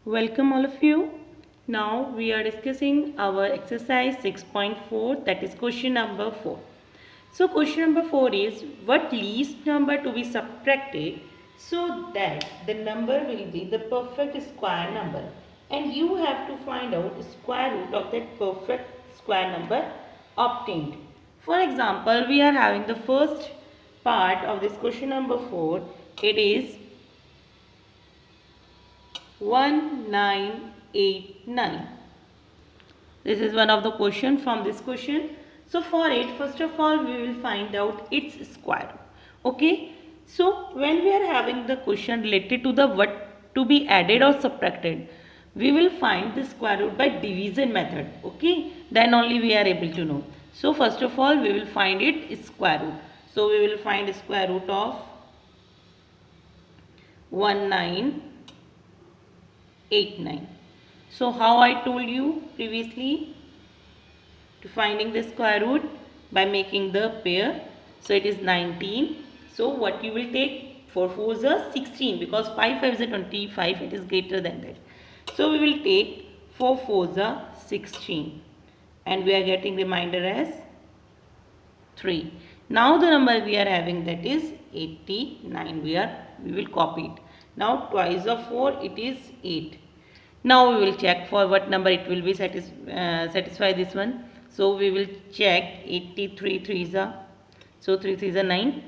Welcome all of you. Now we are discussing our exercise 6.4, that is question number 4. So question number 4 is what least number to be subtracted so that the number will be the perfect square number, and you have to find out square root of that perfect square number obtained. For example, we are having the first part of this question number 4. It is 1989. This is one of the question from this question. So for it, first of all, we will find out its square root. Okay. So when we are having the question related to the what to be added or subtracted, we will find the square root by division method. Okay. Then only we are able to know. So first of all, we will find its square root. So we will find square root of 1989. So how I told you previously, to finding the square root by making the pair. So it is 19. So what you will take, 4 4s are 16, because 5 5 is 25, it is greater than that. So we will take 4 4s are 16, and we are getting remainder as 3. Now the number we are having, that is 89. We will copy it. Now twice of 4, it is 8. Now we will check for what number it will be satisfy this one. So we will check 83 3s are, so 3 3s are 9.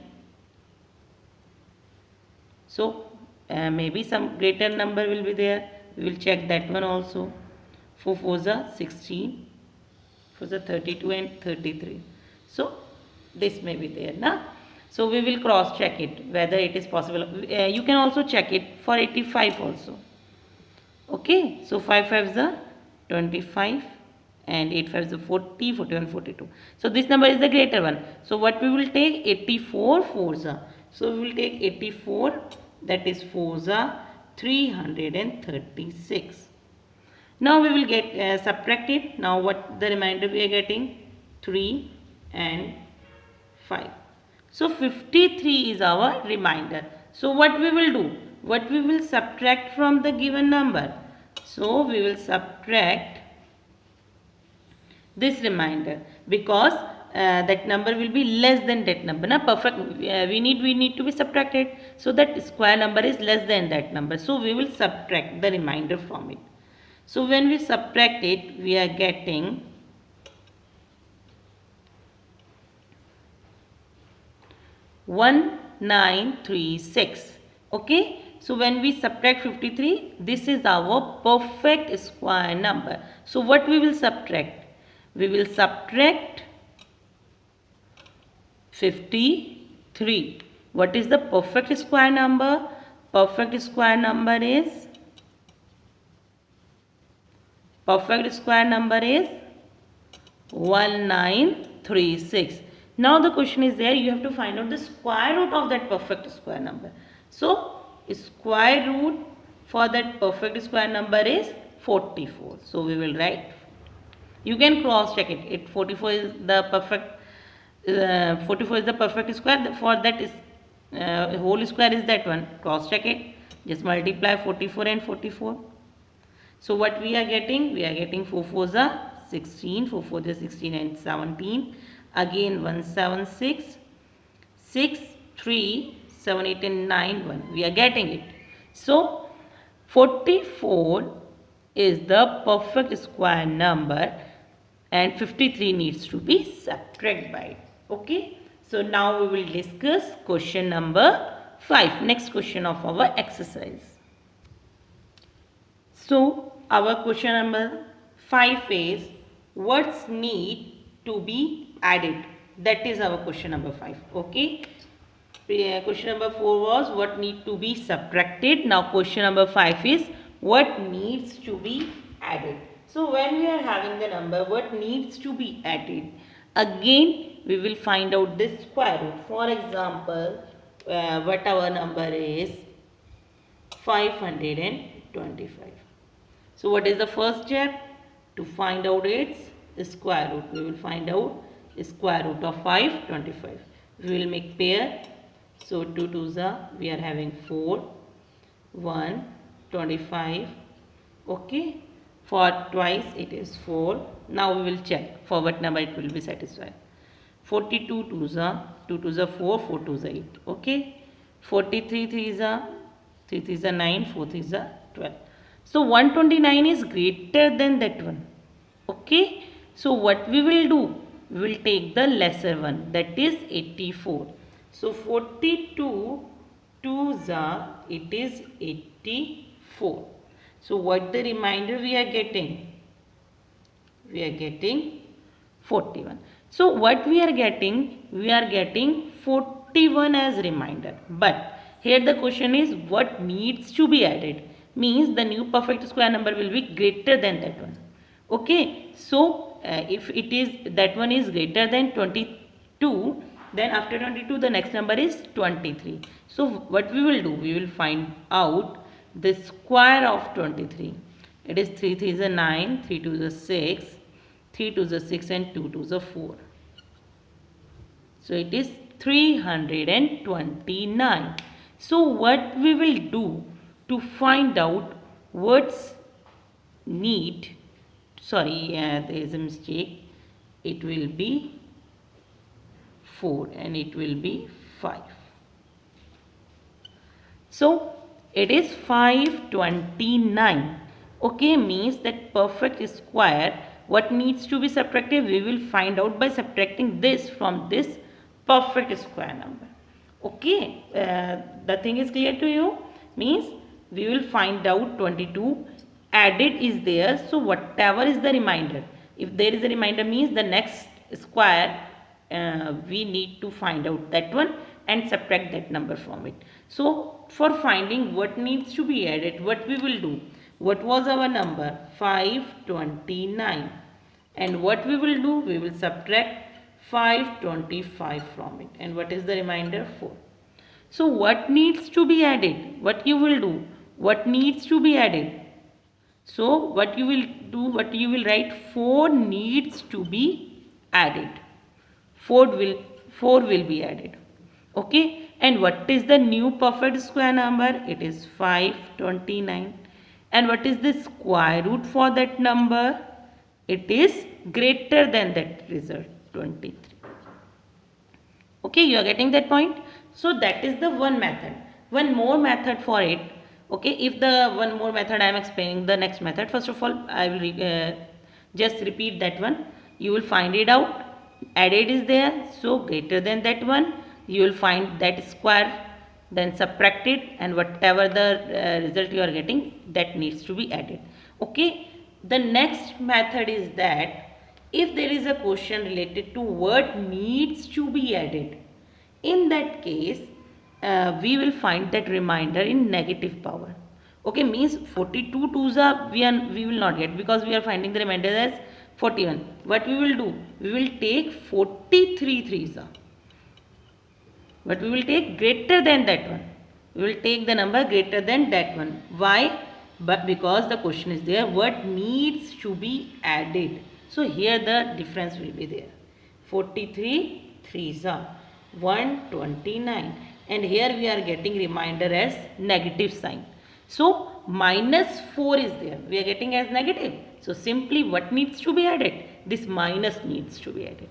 So maybe some greater number will be there. We will check that one also. 4 4s are 16, 4s are 32 and 33. So this may be there na. So we will cross check it whether it is possible. You can also check it for 85 also. Okay, so 5 5s are 25 and 8 5s are 40, 41, 42. So this number is the greater one. So what we will take, 84 4s are. So we will take 84, that is 4s are 336. Now we will get subtract it. Now what the remainder we are getting, 3 and 5. So 53 is our remainder. So what we will do? What we will subtract from the given number? So we will subtract this remainder, because that number will be less than that number. Na perfect. We need to be subtracted. So that square number is less than that number. So we will subtract the remainder from it. So when we subtract it, we are getting 1936. Okay. So when we subtract 53, this is our perfect square number. So what we will subtract? We will subtract 53. What is the perfect square number? Perfect square number is 1936. Now the question is there, you have to find out the square root of that perfect square number. So square root for that perfect square number is 44. So we will write. You can cross check it. 44 is the perfect. 44 is the perfect square. For that is whole square is that one. Cross check it. Just multiply 44 and 44. So what we are getting? We are getting 4 4s are 16. 4 4s are 16 and 17. Again 176, 6, 3, 7, 8 and 9, 1. We are getting it. So 44 is the perfect square number, and 53 needs to be subtracted by it. Okay. So now we will discuss question number 5. Next question of our exercise. So our question number 5 is what's need to be added. That is our question number 5. Okay. Question number 4 was what need to be subtracted. Now question number 5 is what needs to be added. So when we are having the number what needs to be added, again we will find out this square root. For example, what our number is 525. So what is the first step? To find out its square root. We will find out square root of 525. We will make pair. So 2 2s are, we are having 4, 1, 25, Okay, for twice it is 4. Now we will check for what number it will be satisfied. 42 2s are 2 2s are 4, 4 2s are 8. Okay, 43 3s are 3 3s are 9, 4 3s are 12. So 129 is greater than that one. Okay, so what we will do, we will take the lesser one, that is 84. So 42 2s are, it is 84. So what the remainder we are getting? We are getting 41. So what we are getting? We are getting 41 as remainder. But here the question is what needs to be added? Means the new perfect square number will be greater than that one. Okay. So if it is, that one is greater than 22, then after 22 the next number is 23. So what we will do? We will find out the square of 23. It is 3 3 is a 9, 3 2 is a 6, 3 2 is a 6 and 2 2 is a 4. So it is 329. So what we will do to find out what's need, sorry, there is a mistake. It will be 4 and it will be 5. So it is 529. Okay, means that perfect square, what needs to be subtracted, we will find out by subtracting this from this perfect square number. Okay, the thing is clear to you? Means we will find out 22 added is there, so whatever is the remainder, if there is a remainder means the next square we need to find out that one and subtract that number from it. So for finding what needs to be added, what we will do, what was our number? 529, and what we will do, we will subtract 525 from it, and what is the remainder? 4. So what needs to be added? What you will do? What needs to be added? So what you will do, what you will write, 4 needs to be added. 4 will be added. Okay, and what is the new perfect square number? It is 529. And what is the square root for that number? It is greater than that result, 23. Okay, you are getting that point? So that is the one method. One more method for it. Okay, if the one more method I am explaining the next method, first of all I will just repeat that one. You will find it out. Added is there, so greater than that one. You will find that square, then subtract it, and whatever the result you are getting, that needs to be added. Okay, the next method is that if there is a question related to what needs to be added, in that case we will find that remainder in negative power. Okay, means 42 2s are we will not get, because we are finding the remainder as 41. What we will do, we will take 43 3s are. But we will take greater than that one. We will take the number greater than that one. Why? But because the question is there, what needs to be added. So here the difference will be there. 43 3s are 129. And here we are getting remainder as negative sign. So minus 4 is there. We are getting as negative. So simply what needs to be added? This minus needs to be added.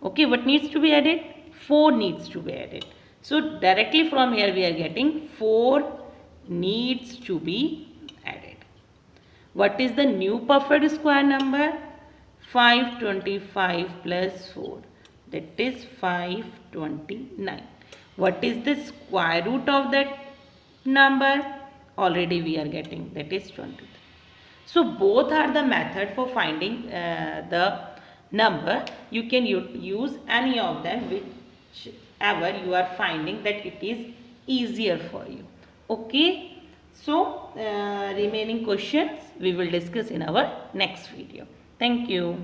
Okay, what needs to be added? 4 needs to be added. So directly from here we are getting 4 needs to be added. What is the new perfect square number? 525 plus 4. That is 529. What is the square root of that number? Already we are getting, that is 23. So both are the method for finding the number. You can use any of them, whichever you are finding that it is easier for you. Okay, so remaining questions we will discuss in our next video. Thank you.